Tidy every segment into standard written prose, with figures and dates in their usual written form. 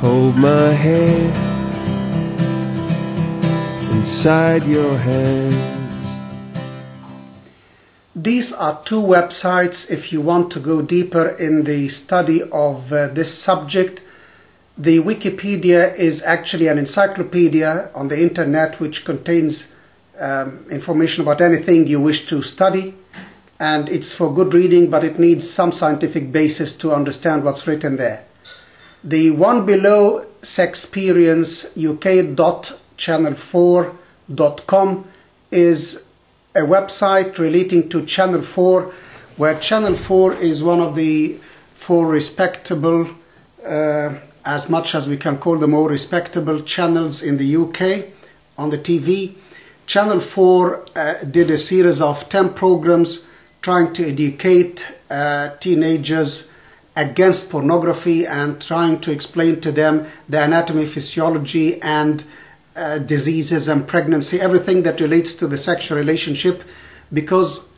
Hold my head inside your hands. These are two websites if you want to go deeper in the study of this subject. The Wikipedia is actually an encyclopedia on the internet which contains information about anything you wish to study, and it's for good reading, but it needs some scientific basis to understand what's written there. The one below, sexperienceuk.channel4.com, is a website relating to Channel 4, where Channel 4 is one of the four respectable, as much as we can call them all respectable channels in the UK on the TV. Channel 4 did a series of 10 programs trying to educate teenagers against pornography and trying to explain to them the anatomy, physiology, and diseases and pregnancy, everything that relates to the sexual relationship, because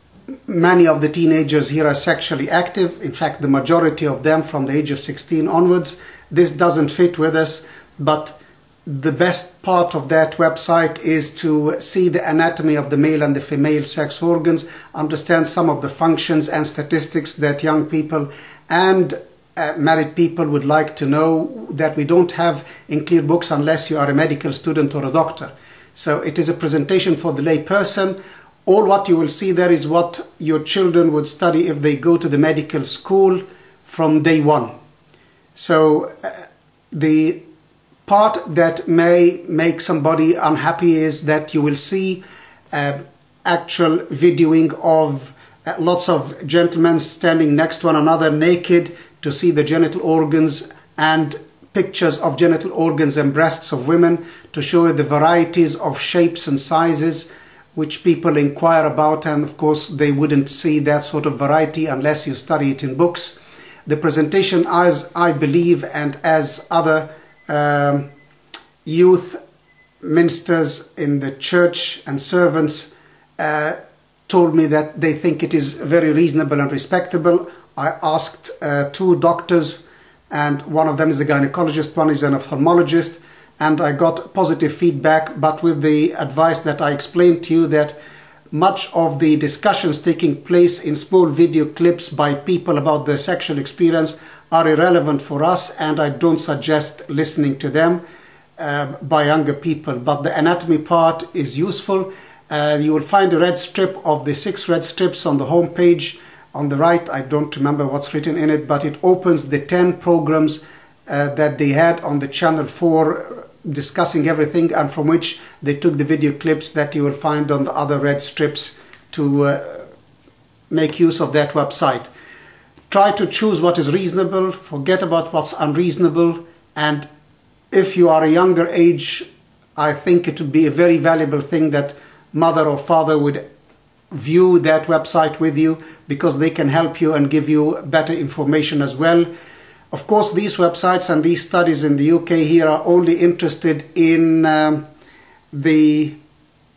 many of the teenagers here are sexually active. In fact, the majority of them from the age of 16 onwards. This doesn't fit with us, but the best part of that website is to see the anatomy of the male and the female sex organs, understand some of the functions and statistics that young people and married people would like to know, that we don't have in clear books unless you are a medical student or a doctor. So it is a presentation for the lay person. All what you will see there is what your children would study if they go to the medical school from day one. So the part that may make somebody unhappy is that you will see actual videoing of lots of gentlemen standing next to one another naked to see the genital organs, and pictures of genital organs and breasts of women to show you the varieties of shapes and sizes which people inquire about, and of course they wouldn't see that sort of variety unless you study it in books. The presentation, as I believe, and as other youth ministers in the church and servants told me that they think it is very reasonable and respectable. I asked two doctors, and one of them is a gynecologist, one is an ophthalmologist, and I got positive feedback, but with the advice that I explained to you, that much of the discussions taking place in small video clips by people about their sexual experience are irrelevant for us, and I don't suggest listening to them by younger people. But the anatomy part is useful. You will find a red strip of the 6 red strips on the home page on the right. I don't remember what's written in it, but it opens the 10 programs that they had on the Channel 4 discussing everything, and from which they took the video clips that you will find on the other red strips to make use of that website. Try to choose what is reasonable, forget about what's unreasonable, and if you are a younger age, I think it would be a very valuable thing that mother or father would view that website with you, because they can help you and give you better information as well. Of course, these websites and these studies in the UK here are only interested in the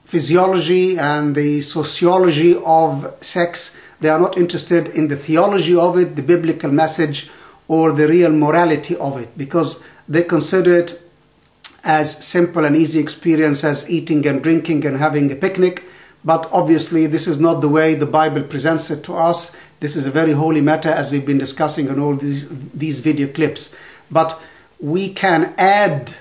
physiology and the sociology of sex. They are not interested in the theology of it, the biblical message, or the real morality of it, because they consider it as simple and easy experience as eating and drinking and having a picnic. But obviously this is not the way the Bible presents it to us. This is a very holy matter, as we've been discussing in all these video clips. But we can add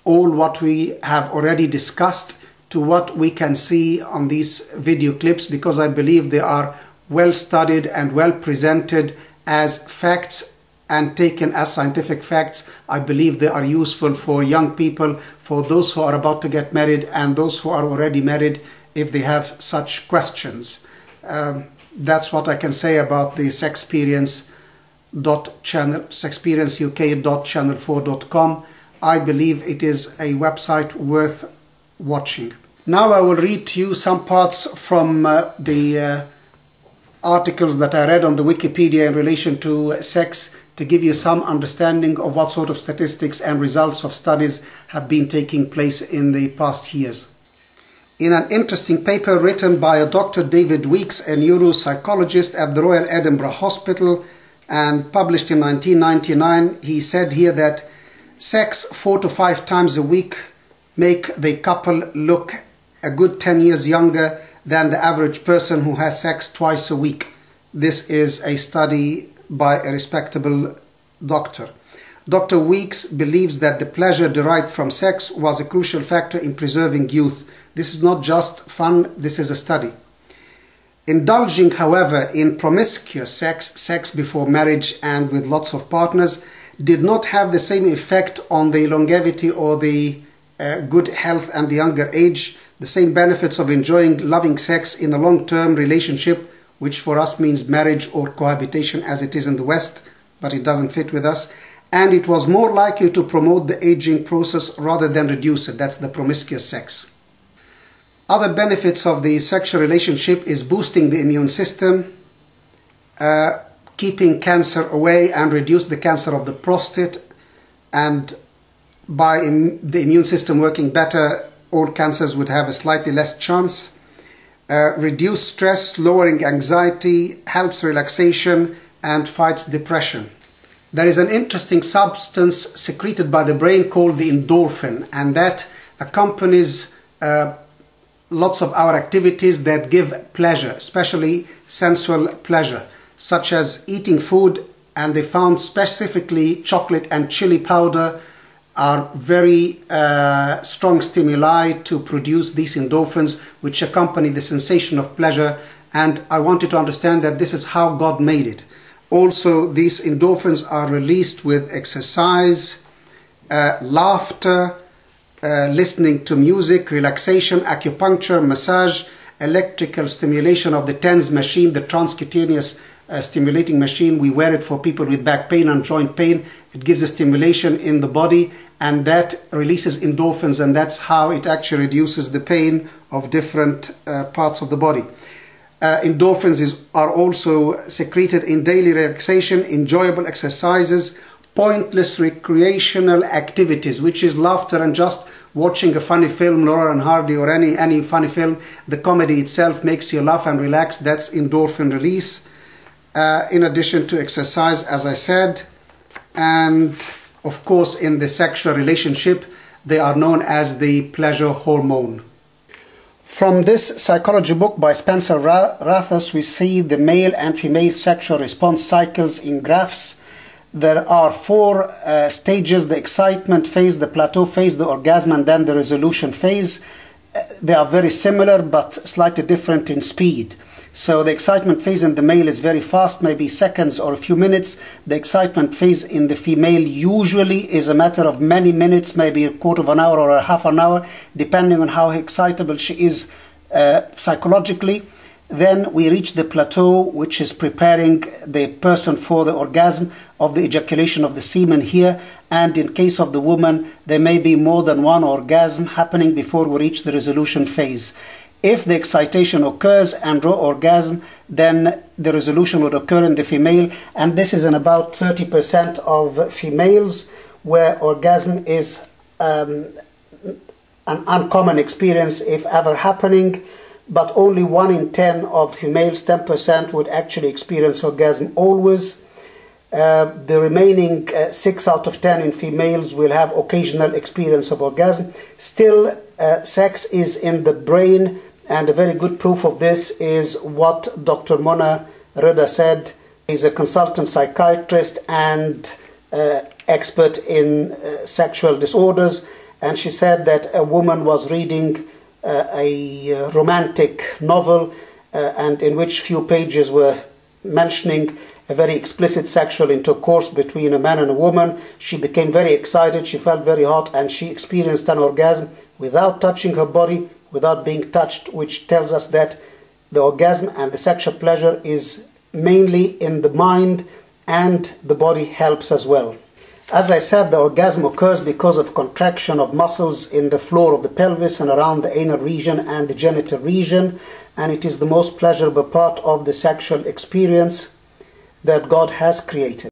all what we have already discussed to what we can see on these video clips, because I believe they are well studied and well presented as facts and taken as scientific facts. I believe they are useful for young people, for those who are about to get married and those who are already married, if they have such questions. That's what I can say about the sexperienceuk.channel4.com. I believe it is a website worth watching. Now I will read to you some parts from the articles that I read on the Wikipedia in relation to sex, to give you some understanding of what sort of statistics and results of studies have been taking place in the past years. In an interesting paper written by a Dr. David Weeks, a neuropsychologist at the Royal Edinburgh Hospital, and published in 1999, he said here that Sex 4 to 5 times a week make the couple look a good 10 years younger than the average person who has sex twice a week. This is a study by a respectable doctor. Dr. Weeks believes that the pleasure derived from sex was a crucial factor in preserving youth. This is not just fun, this is a study. Indulging, however, in promiscuous sex before marriage and with lots of partners, did not have the same effect on the longevity or the good health and the younger age. The same benefits of enjoying loving sex in a long-term relationship, which for us means marriage or cohabitation as it is in the West, but it doesn't fit with us. And it was more likely to promote the aging process rather than reduce it. That's the promiscuous sex. Other benefits of the sexual relationship is boosting the immune system, keeping cancer away and reduce the cancer of the prostate, and by the immune system working better, all cancers would have a slightly less chance. Reduce stress, lowering anxiety, helps relaxation and fights depression. There is an interesting substance secreted by the brain called the endorphin, and that accompanies lots of our activities that give pleasure, especially sensual pleasure, such as eating food, and they found specifically chocolate and chili powder are very strong stimuli to produce these endorphins, which accompany the sensation of pleasure. And I want you to understand that this is how God made it. Also, these endorphins are released with exercise, laughter, listening to music, relaxation, acupuncture, massage, electrical stimulation of the TENS machine, the transcutaneous stimulating machine. We wear it for people with back pain and joint pain. It gives a stimulation in the body, and that releases endorphins, and that's how it actually reduces the pain of different parts of the body. Endorphins are also secreted in daily relaxation, enjoyable exercises, pointless recreational activities, which is laughter and just watching a funny film, Laura and Hardy, or any funny film. The comedy itself makes you laugh and relax. That's endorphin release. In addition to exercise, as I said, and of course in the sexual relationship, they are known as the pleasure hormone. From this psychology book by Spencer Rathos, we see the male and female sexual response cycles in graphs. There are 4 stages: the excitement phase, the plateau phase, the orgasm, and then the resolution phase. They are very similar but slightly different in speed. So the excitement phase in the male is very fast, maybe seconds or a few minutes. The excitement phase in the female usually is a matter of many minutes, maybe a quarter of an hour or a half an hour, depending on how excitable she is psychologically. Then we reach the plateau, which is preparing the person for the orgasm of the ejaculation of the semen here. And in case of the woman, there may be more than one orgasm happening before we reach the resolution phase. If the excitation occurs and raw orgasm, then the resolution would occur in the female, and this is in about 30% of females, where orgasm is an uncommon experience if ever happening, but only 1 in 10 of females, 10%, would actually experience orgasm always. The remaining 6 out of 10 in females will have occasional experience of orgasm. Still, sex is in the brain, and a very good proof of this is what Dr. Mona Reda said. He's a consultant psychiatrist and expert in sexual disorders, and she said that a woman was reading a romantic novel and in which few pages were mentioning a very explicit sexual intercourse between a man and a woman. She became very excited, she felt very hot, and she experienced an orgasm without touching her body, without being touched, which tells us that the orgasm and the sexual pleasure is mainly in the mind, and the body helps as well. As I said, the orgasm occurs because of contraction of muscles in the floor of the pelvis and around the anal region and the genital region, and it is the most pleasurable part of the sexual experience that God has created.